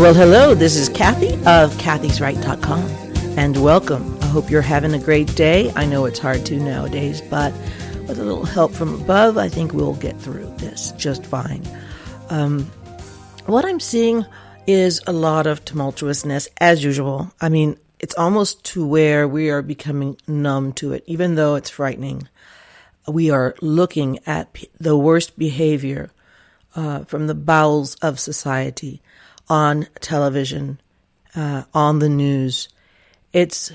Well, hello, this is Kathy of kathysright.com, and welcome. I hope you're having a great day. I know it's hard to nowadays, but with a little help from above, I think we'll get through this just fine. What I'm seeing is a lot of tumultuousness, as usual. I mean, it's almost to where we are becoming numb to it, even though it's frightening. We are looking at the worst behavior from the bowels of society on television, on the news. It's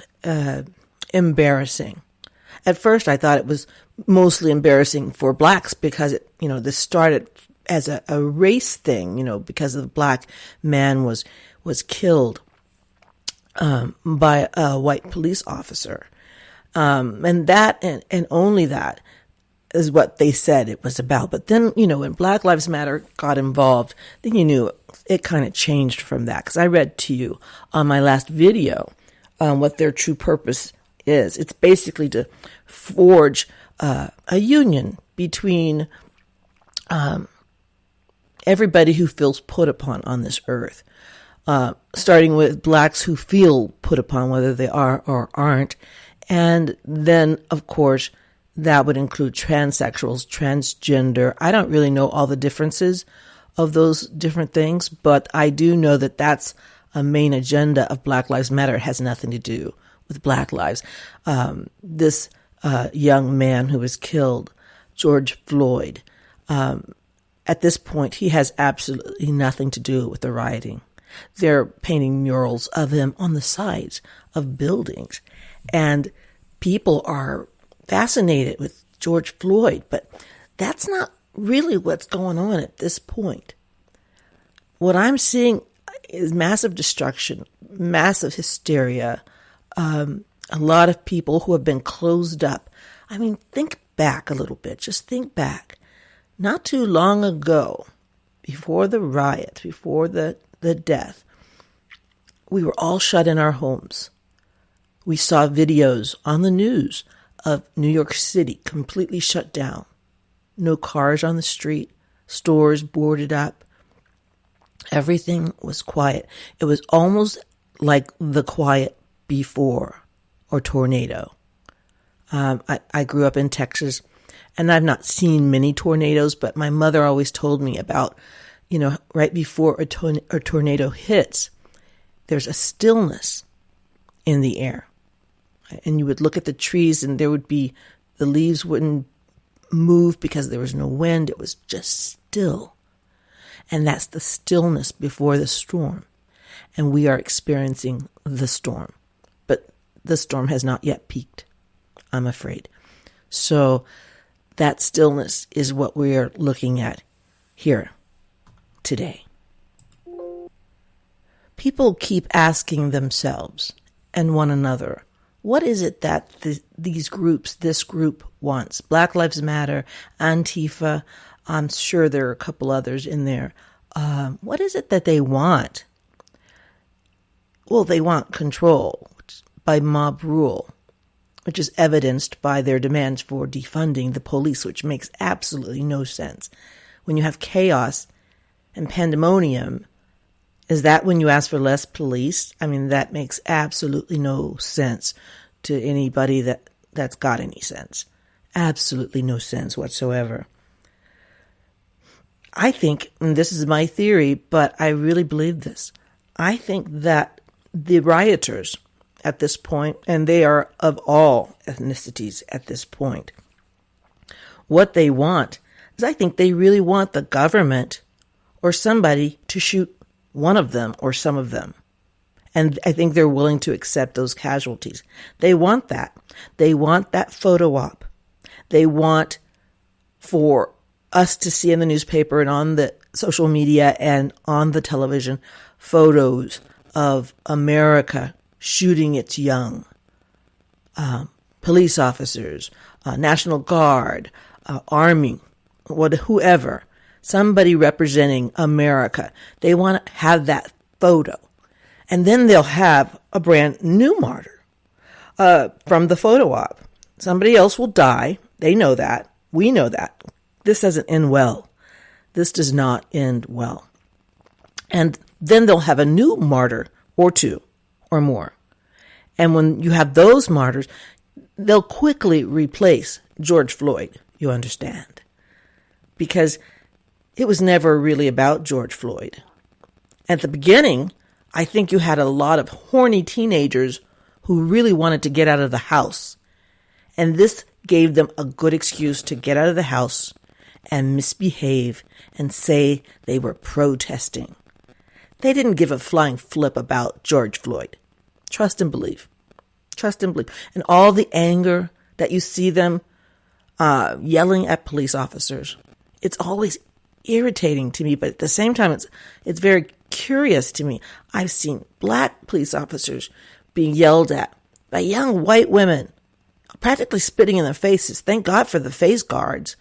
embarrassing. At first, I thought it was mostly embarrassing for blacks because this started as a race thing, because the black man was killed by a white police officer. And that and only that is what they said it was about. But then, when Black Lives Matter got involved, then you knew it kind of changed from that. Because I read to you on my last video what their true purpose is. It's basically to forge a union between everybody who feels put upon on this earth. Starting with blacks who feel put upon, whether they are or aren't. And then, of course, that would include transsexuals, transgender. I don't really know all the differences of those different things, but I do know that that's a main agenda of Black Lives Matter. It has nothing to do with Black lives. This young man who was killed, George Floyd, at this point, he has absolutely nothing to do with the rioting. They're painting murals of him on the sides of buildings, and people are fascinated with George Floyd, but that's not really what's going on at this point. What I'm seeing is massive destruction, massive hysteria, a lot of people who have been closed up. I mean, think back a little bit. Just think back. Not too long ago, before the riot, before the death, we were all shut in our homes. We saw videos on the news of New York City completely shut down. No cars on the street, stores boarded up. Everything was quiet. It was almost like the quiet before or tornado. I grew up in Texas, and I've not seen many tornadoes, but my mother always told me about, right before a tornado hits, there's a stillness in the air. And you would look at the trees and the leaves wouldn't move because there was no wind. It was just still. And that's the stillness before the storm. And we are experiencing the storm. But the storm has not yet peaked, I'm afraid. So that stillness is what we are looking at here today. People keep asking themselves and one another, what is it that this group wants? Black Lives Matter, Antifa, I'm sure there are a couple others in there. What is it that they want? Well, they want control by mob rule, which is evidenced by their demands for defunding the police, which makes absolutely no sense. When you have chaos and pandemonium, is that when you ask for less police? I mean, that makes absolutely no sense to anybody that's got any sense. Absolutely no sense whatsoever. I think, and this is my theory, but I really believe this, I think that the rioters at this point, and they are of all ethnicities at this point, what they want is I think they really want the government or somebody to shoot one of them or some of them. And I think they're willing to accept those casualties. They want that. They want that photo op. They want for us to see in the newspaper and on the social media and on the television photos of America shooting its young. Police officers, National Guard, Army, whoever. Somebody representing America. They want to have that photo. And then they'll have a brand new martyr from the photo op. Somebody else will die. They know that. We know that. This doesn't end well. This does not end well. And Then they'll have a new martyr or two or more. And when you have those martyrs, they'll quickly replace George Floyd, you understand. Because it was never really about George Floyd. At the beginning, I think you had a lot of horny teenagers who really wanted to get out of the house. And this gave them a good excuse to get out of the house and misbehave and say they were protesting. They didn't give a flying flip about George Floyd. Trust and believe. Trust and believe. And all the anger that you see them yelling at police officers, it's always irritating to me, but at the same time, it's very curious to me. I've seen black police officers being yelled at by young white women, practically spitting in their faces. Thank God for the face guards.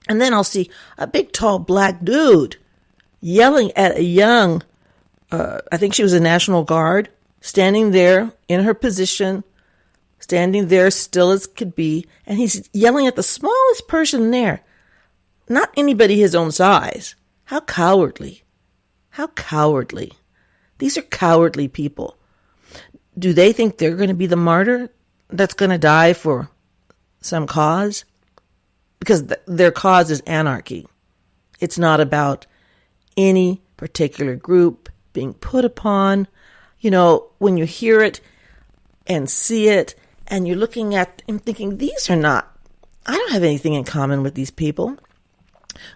And then I'll see a big, tall black dude yelling at a young, I think she was a National Guard, standing there in her position, standing there still as could be, and he's yelling at the smallest person there. Not anybody his own size. How cowardly. How cowardly. These are cowardly people. Do they think they're going to be the martyr that's going to die for some cause? Because their cause is anarchy. It's not about any particular group being put upon. You know, when you hear it and see it and you're looking at and thinking, I don't have anything in common with these people.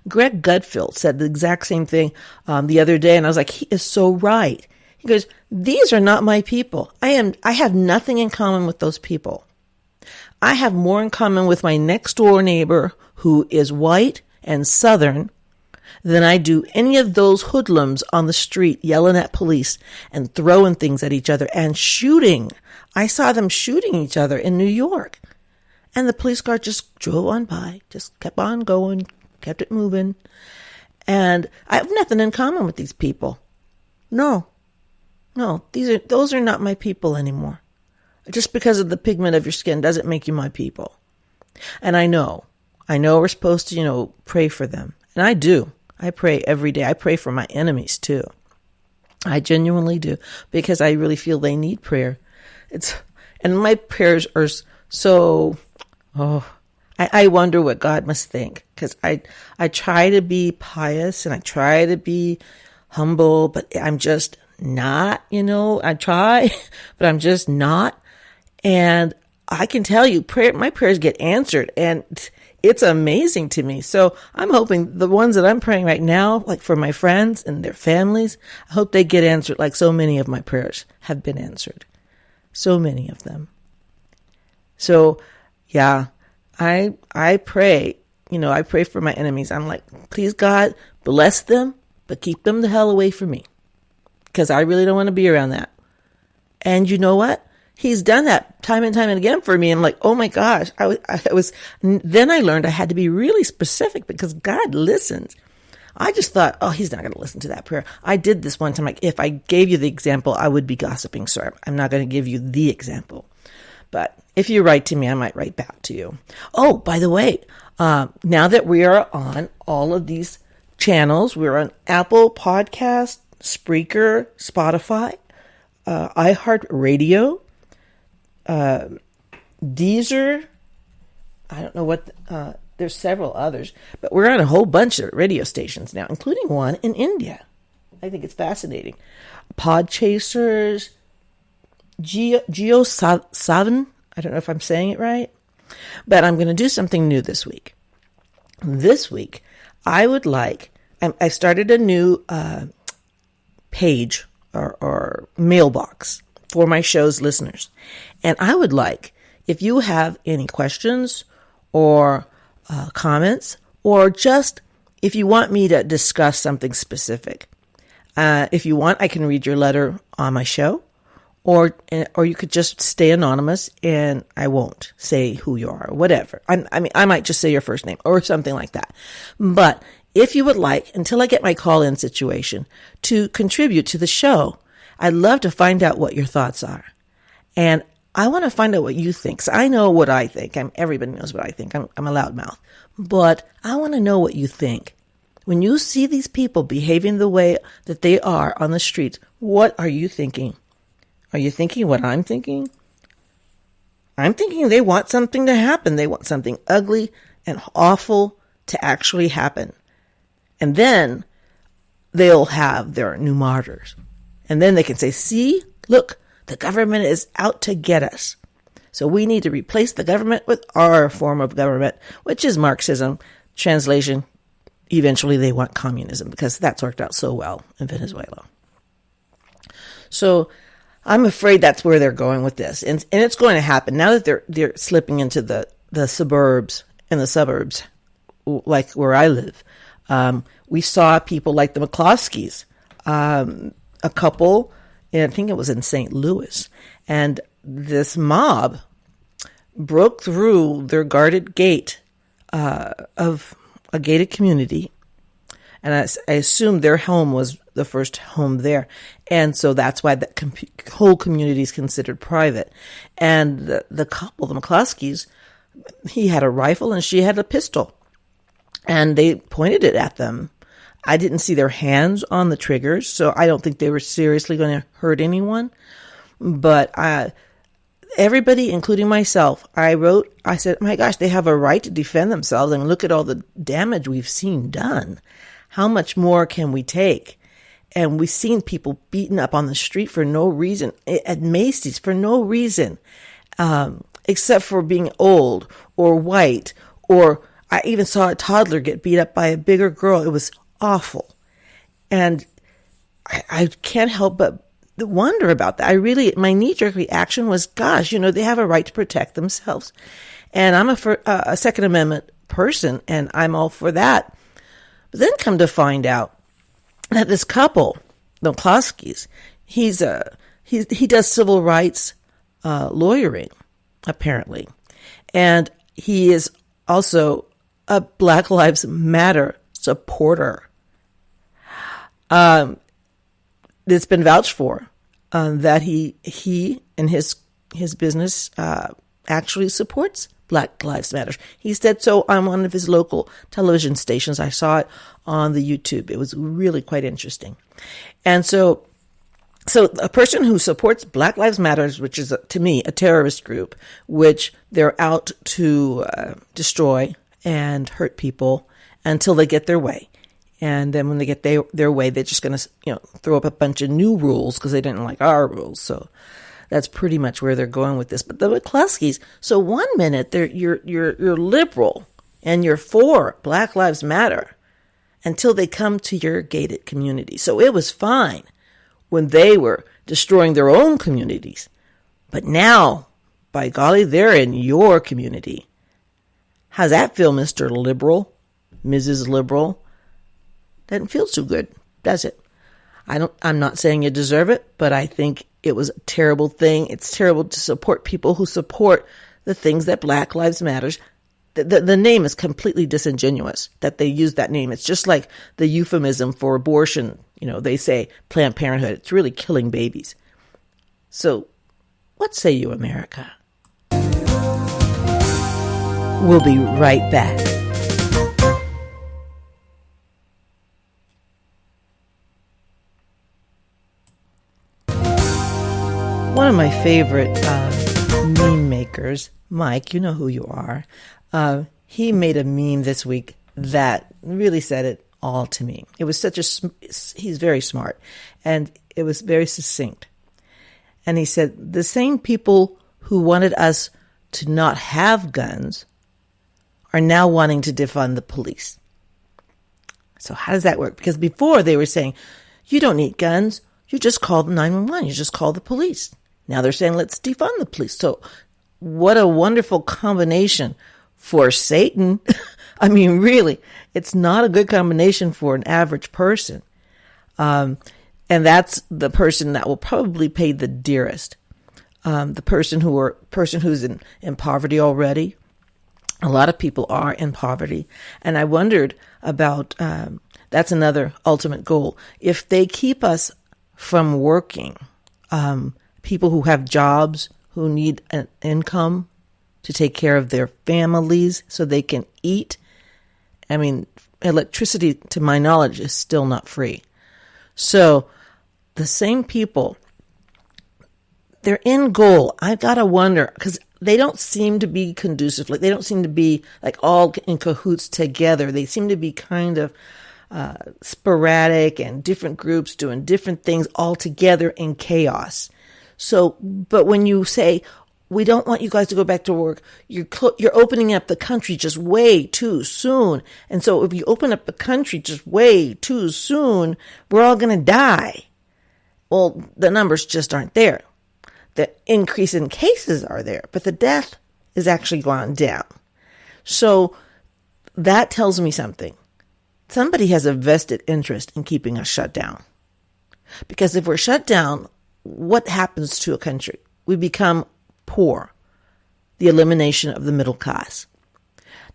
Greg Gutfeld said the exact same thing the other day, and I was like, he is so right. He goes, these are not my people. I have nothing in common with those people. I have more in common with my next door neighbor who is white and Southern than I do any of those hoodlums on the street yelling at police and throwing things at each other and shooting. I saw them shooting each other in New York. And the police car just drove on by, just kept on going, kept it moving. And I have nothing in common with these people. No, those are not my people anymore. Just because of the pigment of your skin doesn't make you my people. And I know we're supposed to, pray for them. And I do. I pray every day. I pray for my enemies too. I genuinely do, because I really feel they need prayer. And my prayers are so, I wonder what God must think, because I try to be pious and I try to be humble, but I'm just not, I try, but I'm just not. And I can tell you, my prayers get answered, and it's amazing to me. So I'm hoping the ones that I'm praying right now, like for my friends and their families, I hope they get answered like so many of my prayers have been answered. So many of them. So, yeah, I pray, I pray for my enemies. I'm like, please God, bless them, but keep them the hell away from me, because I really don't want to be around that. And you know what? He's done that time and time and again for me. I'm like, oh my gosh, then I learned I had to be really specific, because God listens. I just thought, oh, he's not going to listen to that prayer. I did this one time. Like, if I gave you the example, I would be gossiping. So I'm not going to give you the example. But if you write to me, I might write back to you. Oh, by the way, now that we are on all of these channels, we're on Apple Podcast, Spreaker, Spotify, iHeartRadio, Deezer. I don't know what, there's several others, but we're on a whole bunch of radio stations now, including one in India. I think it's fascinating. Podchasers, Geo7. I don't know if I'm saying it right, but I'm going to do something new this week. This week, I started a new page or mailbox for my show's listeners. And I would like, if you have any questions or comments, or just if you want me to discuss something specific, if you want, I can read your letter on my show, or you could just stay anonymous and I won't say who you are or whatever. I might just say your first name or something like that. But if you would like, until I get my call-in situation, to contribute to the show, I'd love to find out what your thoughts are. And I want to find out what you think. So I know what I think. Everybody knows what I think. I'm a loudmouth. But I want to know what you think. When you see these people behaving the way that they are on the streets, what are you thinking? Are you thinking what I'm thinking? I'm thinking they want something to happen. They want something ugly and awful to actually happen. And then they'll have their new martyrs. And then they can say, see, look, the government is out to get us. So we need to replace the government with our form of government, which is Marxism. Translation, eventually they want communism, because that's worked out so well in Venezuela. So I'm afraid that's where they're going with this. And it's going to happen now that they're slipping into the suburbs and the suburbs, like where I live. We saw people like the McCloskeys, a couple, and I think it was in St. Louis, and this mob broke through their guarded gate of a gated community, and I assume their home was the first home there, and so that's why that whole community is considered private. And the couple, the McCloskeys, he had a rifle and she had a pistol, and they pointed it at them. I didn't see their hands on the triggers, so I don't think they were seriously going to hurt anyone. But everybody, including myself, I said, my gosh, they have a right to defend themselves. I mean, look at all the damage we've seen done. How much more can we take? And we've seen people beaten up on the street for no reason, at Macy's for no reason, except for being old or white, or I even saw a toddler get beat up by a bigger girl. It was awful. And I can't help but wonder about that. My knee-jerk reaction was, gosh, they have a right to protect themselves. And I'm a Second Amendment person, and I'm all for that. But then come to find out that this couple, the McCloskeys, he does civil rights lawyering, apparently. And he is also a Black Lives Matter supporter. It's been vouched for that he and his business actually supports Black Lives Matter. He said so on one of his local television stations. I saw it on the YouTube. It was really quite interesting. And so a person who supports Black Lives Matter, which is, to me, a terrorist group, which they're out to destroy and hurt people until they get their way. And then when they get their way, they're just going to, throw up a bunch of new rules because they didn't like our rules. So that's pretty much where they're going with this. But the McCloskeys, so one minute you're liberal and you're for Black Lives Matter until they come to your gated community. So it was fine when they were destroying their own communities. But now, by golly, they're in your community. How's that feel, Mr. Liberal, Mrs. Liberal? Doesn't feel too good, does it? I'm not saying you deserve it, but I think it was a terrible thing. It's terrible to support people who support the things that Black Lives Matters. The name is completely disingenuous that they use that name. It's just like the euphemism for abortion. They say Planned Parenthood. It's really killing babies. So what say you, America? We'll be right back. One of my favorite meme makers, Mike, you know who you are, he made a meme this week that really said it all to me. It was he's very smart, and it was very succinct. And he said, the same people who wanted us to not have guns are now wanting to defund the police. So how does that work? Because before they were saying, you don't need guns, you just call 911, you just call the police. Now they're saying, let's defund the police. So what a wonderful combination for Satan. I mean, really, it's not a good combination for an average person. And that's the person that will probably pay the dearest. The person who's in poverty already. A lot of people are in poverty. And I wondered about, that's another ultimate goal. If they keep us from working, people who have jobs, who need an income to take care of their families so they can eat. I mean, electricity, to my knowledge, is still not free. So the same people, their end goal, I've got to wonder, because they don't seem to be conducive. Like, they don't seem to be like all in cahoots together. They seem to be kind of sporadic and different groups doing different things all together in chaos. So, but when you say, we don't want you guys to go back to work, you're opening up the country just way too soon. And so if you open up the country just way too soon, we're all going to die. Well, the numbers just aren't there. The increase in cases are there, but the death is actually gone down. So that tells me something. Somebody has a vested interest in keeping us shut down. Because if we're shut down, what happens to a country? We become poor. The elimination of the middle class.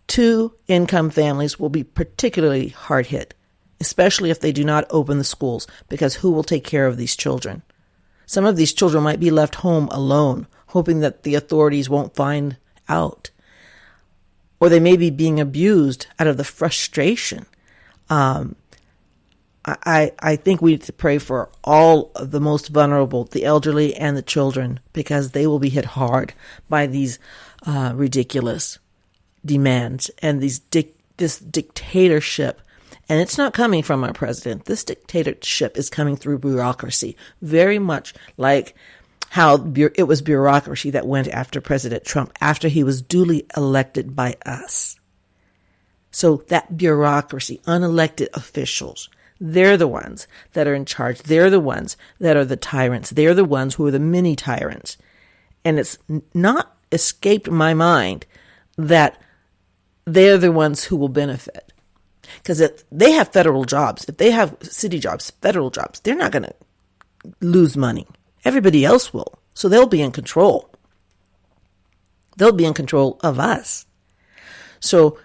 2-income families will be particularly hard hit, especially if they do not open the schools, because who will take care of these children? Some of these children might be left home alone, hoping that the authorities won't find out. Or they may be being abused out of the frustration. I think we need to pray for all of the most vulnerable, the elderly and the children, because they will be hit hard by these ridiculous demands and this dictatorship. And it's not coming from our president. This dictatorship is coming through bureaucracy, very much like how it was bureaucracy that went after President Trump after he was duly elected by us. So that bureaucracy, unelected officials, they're the ones that are in charge. They're the ones that are the tyrants. They're the ones who are the mini tyrants. And it's not escaped my mind that they're the ones who will benefit. Because if they have federal jobs, if they have city jobs, federal jobs, they're not going to lose money. Everybody else will. So they'll be in control. They'll be in control of us. So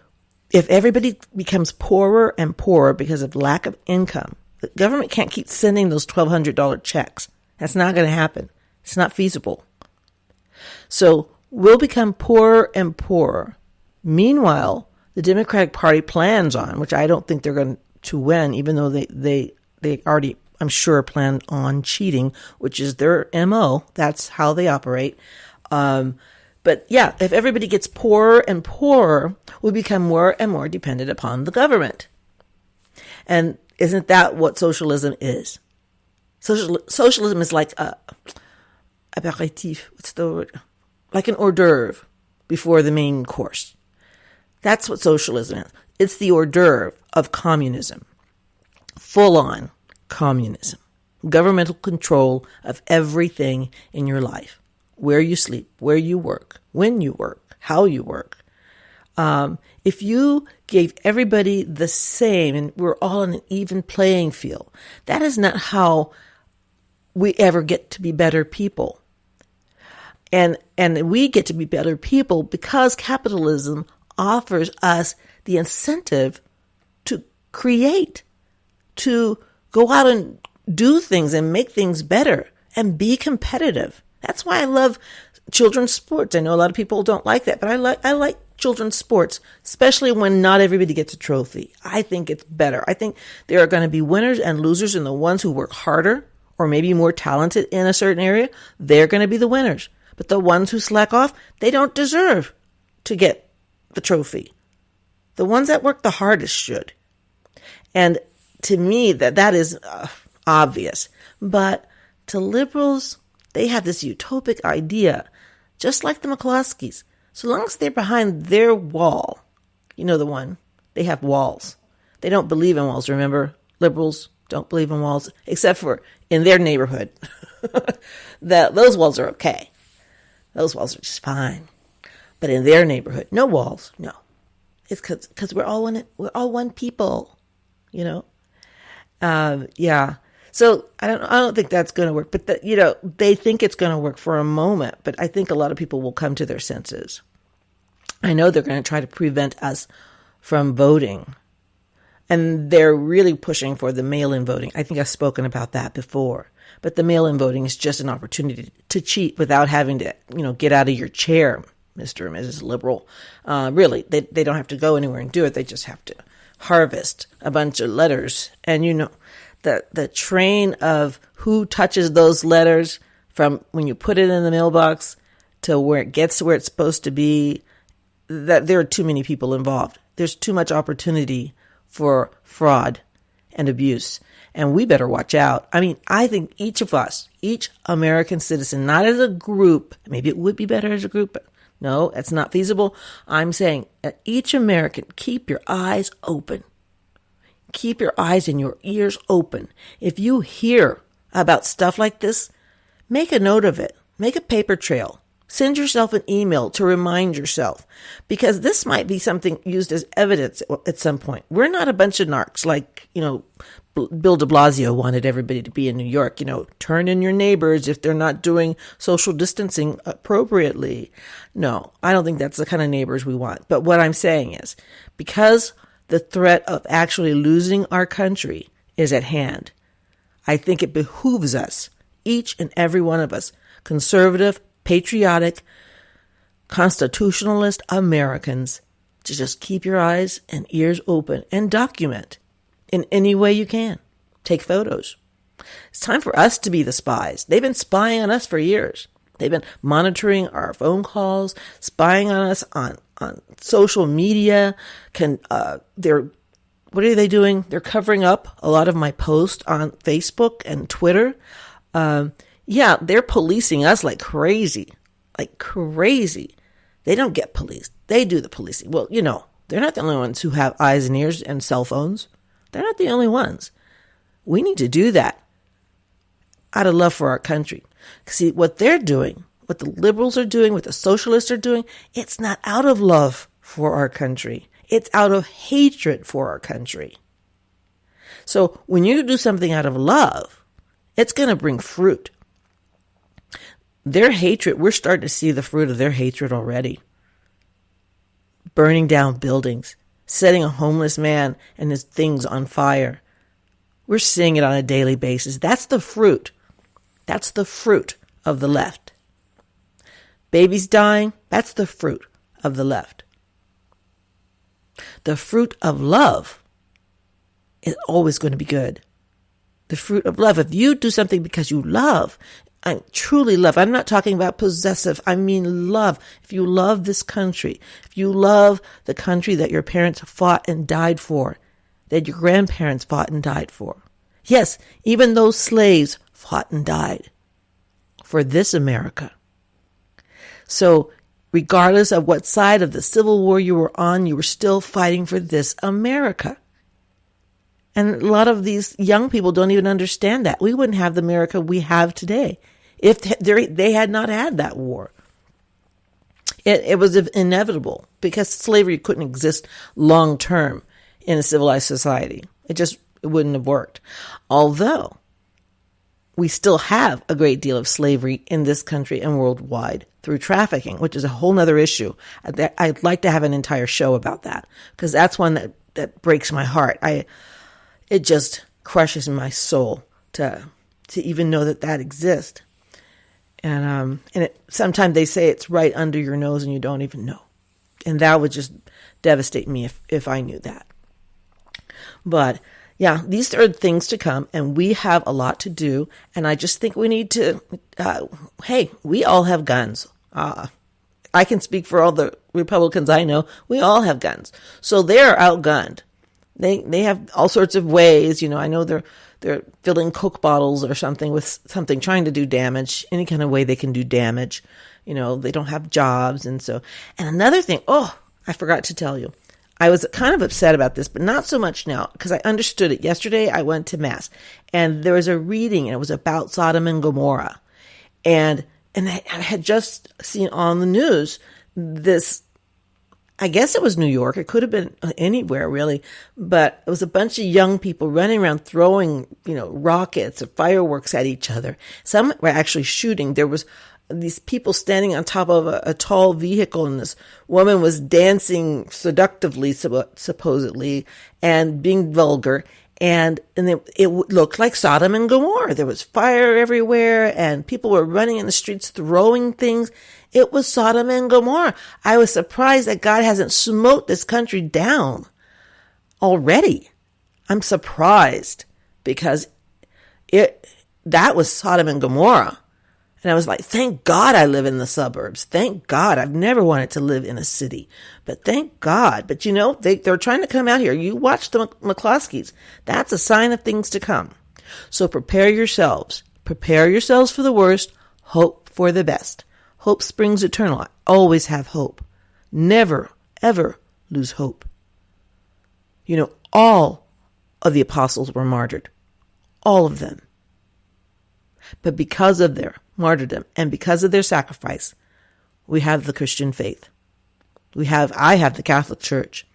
if everybody becomes poorer and poorer because of lack of income, the government can't keep sending those $1,200 checks. That's not going to happen. It's not feasible. So we'll become poorer and poorer. Meanwhile, the Democratic Party plans on, which I don't think they're going to win, even though they already, I'm sure, plan on cheating, which is their MO. That's how they operate. But yeah, if everybody gets poorer and poorer, we become more and more dependent upon the government. And isn't that what socialism is? Socialism is like a apéritif. What's the word? Like an hors d'oeuvre before the main course. That's what socialism is. It's the hors d'oeuvre of communism. Full-on communism. Governmental control of everything in your life. Where you sleep, where you work, when you work, how you work. If you gave everybody the same and we're all on an even playing field, that is not how we ever get to be better people. And we get to be better people because capitalism offers us the incentive to create, to go out and do things and make things better and be competitive. That's why I love children's sports. I know a lot of people don't like that, but I like children's sports, especially when not everybody gets a trophy. I think it's better. I think there are going to be winners and losers, and the ones who work harder or maybe more talented in a certain area, they're going to be the winners. But the ones who slack off, they don't deserve to get the trophy. The ones that work the hardest should. And to me, that is obvious. But to liberals, they have this utopic idea, just like the McCloskeys. So long as they're behind their wall, you know the one, they have walls. They don't believe in walls, remember? Liberals don't believe in walls, except for in their neighborhood. Those walls are okay. Those walls are just fine. But in their neighborhood, no walls, no. It's because we're all one people, you know? Yeah. So I don't think that's going to work, but they think it's going to work for a moment, but I think a lot of people will come to their senses. I know they're going to try to prevent us from voting, and they're really pushing for the mail-in voting. I think I've spoken about that before, but the mail-in voting is just an opportunity to cheat without having to, get out of your chair, Mr. and Mrs. Liberal. Really, they don't have to go anywhere and do it. They just have to harvest a bunch of letters, and the train of who touches those letters from when you put it in the mailbox to where it gets to where it's supposed to be, that there are too many people involved. There's too much opportunity for fraud and abuse, and we better watch out. I mean, I think each of us, each American citizen, not as a group, maybe it would be better as a group, but no, it's not feasible. I'm saying that each American, keep your eyes open. Keep your eyes and your ears open. If you hear about stuff like this, make a note of it. Make a paper trail. Send yourself an email to remind yourself, because this might be something used as evidence at some point. We're not a bunch of narcs like, Bill de Blasio wanted everybody to be in New York. Turn in your neighbors if they're not doing social distancing appropriately. No, I don't think that's the kind of neighbors we want. But what I'm saying is, because the threat of actually losing our country is at hand, I think it behooves us, each and every one of us, conservative, patriotic, constitutionalist Americans, to just keep your eyes and ears open and document in any way you can. Take photos. It's time for us to be the spies. They've been spying on us for years. They've been monitoring our phone calls, spying on us on social media. What are they doing? They're covering up a lot of my posts on Facebook and Twitter. They're policing us like crazy. They don't get policed. They do the policing. Well, they're not the only ones who have eyes and ears and cell phones. They're not the only ones. We need to do that out of love for our country. See, what they're doing, what the liberals are doing, what the socialists are doing, it's not out of love for our country. It's out of hatred for our country. So when you do something out of love, it's going to bring fruit. Their hatred, we're starting to see the fruit of their hatred already. Burning down buildings, setting a homeless man and his things on fire. We're seeing it on a daily basis. That's the fruit. That's the fruit of the left. Babies dying, that's the fruit of the left. The fruit of love is always going to be good. The fruit of love. If you do something because you love, I truly love, I'm not talking about possessive, I mean love. If you love this country, if you love the country that your parents fought and died for, that your grandparents fought and died for. Yes, even those slaves fought and died for this America. So regardless of what side of the Civil War you were on, you were still fighting for this America. And a lot of these young people don't even understand that. We wouldn't have the America we have today if they had not had that war. It was inevitable because slavery couldn't exist long term in a civilized society. It wouldn't have worked. Although we still have a great deal of slavery in this country and worldwide through trafficking, which is a whole nother issue. I'd like to have an entire show about that because that's one that breaks my heart. It just crushes my soul to even know that exists. And sometimes they say it's right under your nose and you don't even know. And that would just devastate me if I knew that. But yeah, these are things to come and we have a lot to do. And I just think we need to, hey, we all have guns. I can speak for all the Republicans I know. We all have guns. So they're outgunned. They have all sorts of ways, I know they're filling Coke bottles or something with something, trying to do damage, any kind of way they can do damage. They don't have jobs. And another thing, I forgot to tell you, I was kind of upset about this, but not so much now because I understood it. Yesterday I went to Mass and there was a reading and it was about Sodom and Gomorrah. And I had just seen on the news this, I guess it was New York. It could have been anywhere really, but it was a bunch of young people running around throwing, rockets or fireworks at each other. Some were actually shooting. There was these people standing on top of a tall vehicle and this woman was dancing seductively, supposedly, and being vulgar. And it looked like Sodom and Gomorrah. There was fire everywhere and people were running in the streets throwing things. It was Sodom and Gomorrah. I was surprised that God hasn't smote this country down. already. I'm surprised because that was Sodom and Gomorrah. And I was like, thank God I live in the suburbs. Thank God. I've never wanted to live in a city, but thank God. But they're trying to come out here. You watch the McCloskeys. That's a sign of things to come. So prepare yourselves. Prepare yourselves for the worst. Hope for the best. Hope springs eternal. I always have hope. Never, ever lose hope. All of the apostles were martyred. All of them. But because of their martyrdom and because of their sacrifice, we have the Christian faith. I have the Catholic Church,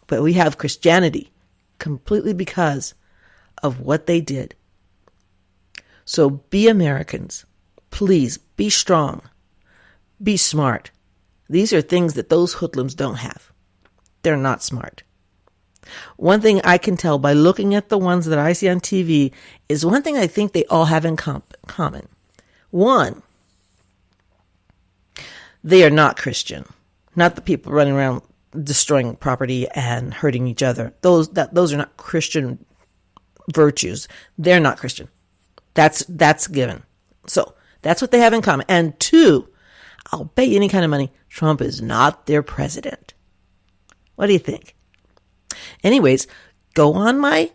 but we have Christianity completely because of what they did. So be Americans. Please be strong. Be smart. These are things that those hoodlums don't have. They're not smart. One thing I can tell by looking at the ones that I see on TV is one thing I think they all have in common. One, they are not Christian. Not the people running around destroying property and hurting each other. Those are not Christian virtues. They're not Christian. That's given. So that's what they have in common. And two, I'll bet you any kind of money, Trump is not their president. What do you think? Anyways, go on my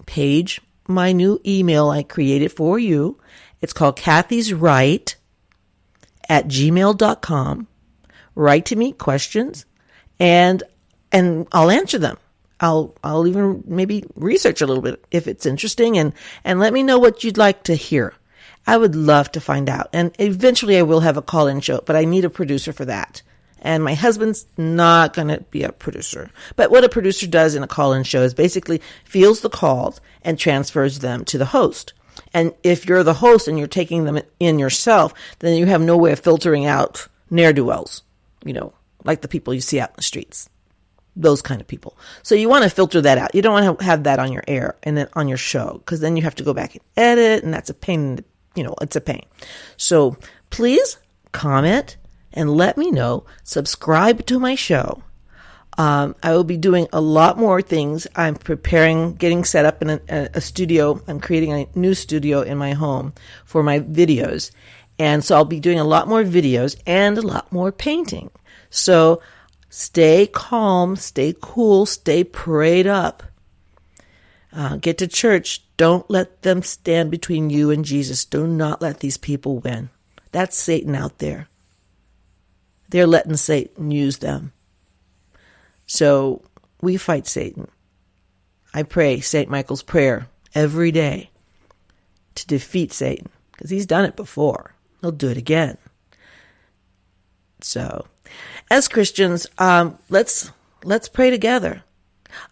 page, my new email I created for you. It's called kathyswrite@gmail.com. Write to me questions and I'll answer them. I'll even maybe research a little bit if it's interesting and let me know what you'd like to hear. I would love to find out. And eventually I will have a call-in show, but I need a producer for that. And my husband's not going to be a producer. But what a producer does in a call-in show is basically fields the calls and transfers them to the host. And if you're the host and you're taking them in yourself, then you have no way of filtering out ne'er-do-wells, like the people you see out in the streets. Those kind of people. So you want to filter that out. You don't want to have that on your air and then on your show, because then you have to go back and edit, and that's a pain. It's a pain. So please comment and let me know. Subscribe to my show. I will be doing a lot more things. I'm getting set up in a studio. I'm creating a new studio in my home for my videos. And so I'll be doing a lot more videos and a lot more painting. So stay calm, stay cool, stay prayed up. Get to church. Don't let them stand between you and Jesus. Do not let these people win. That's Satan out there. They're letting Satan use them. So we fight Satan. I pray St. Michael's prayer every day to defeat Satan, because he's done it before. He'll do it again. So as Christians, let's pray together.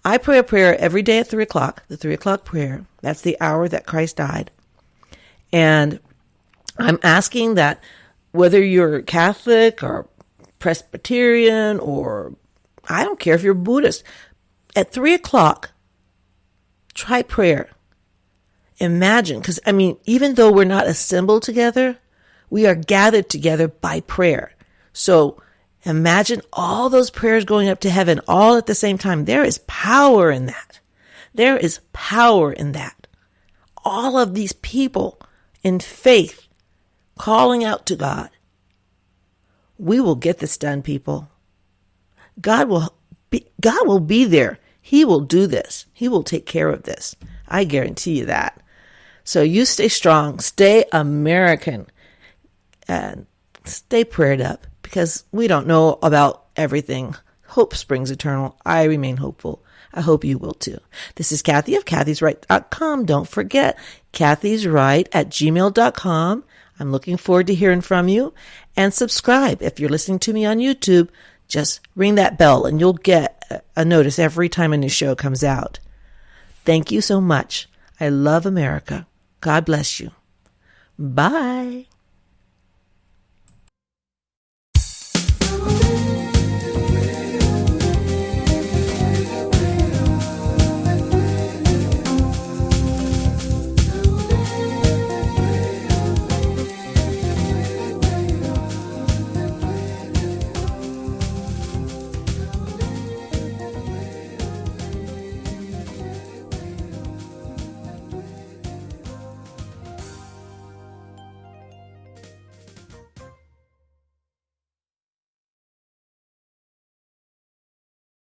I pray a prayer every day at 3 o'clock, the 3 o'clock prayer. That's the hour that Christ died. And I'm asking that whether you're Catholic or Presbyterian, or I don't care if you're Buddhist, at 3 o'clock, try prayer. Imagine, because even though we're not assembled together, we are gathered together by prayer. So imagine all those prayers going up to heaven all at the same time. There is power in that. There is power in that. All of these people in faith calling out to God. We will get this done, people. God will be there. He will do this. He will take care of this. I guarantee you that. So you stay strong, stay American, and stay prayed up, because we don't know about everything. Hope springs eternal. I remain hopeful. I hope you will too. This is Kathy of kathyswrite.com. Don't forget, kathyswrite@gmail.com. I'm looking forward to hearing from you. And subscribe. If you're listening to me on YouTube, just ring that bell and you'll get a notice every time a new show comes out. Thank you so much. I love America. God bless you. Bye.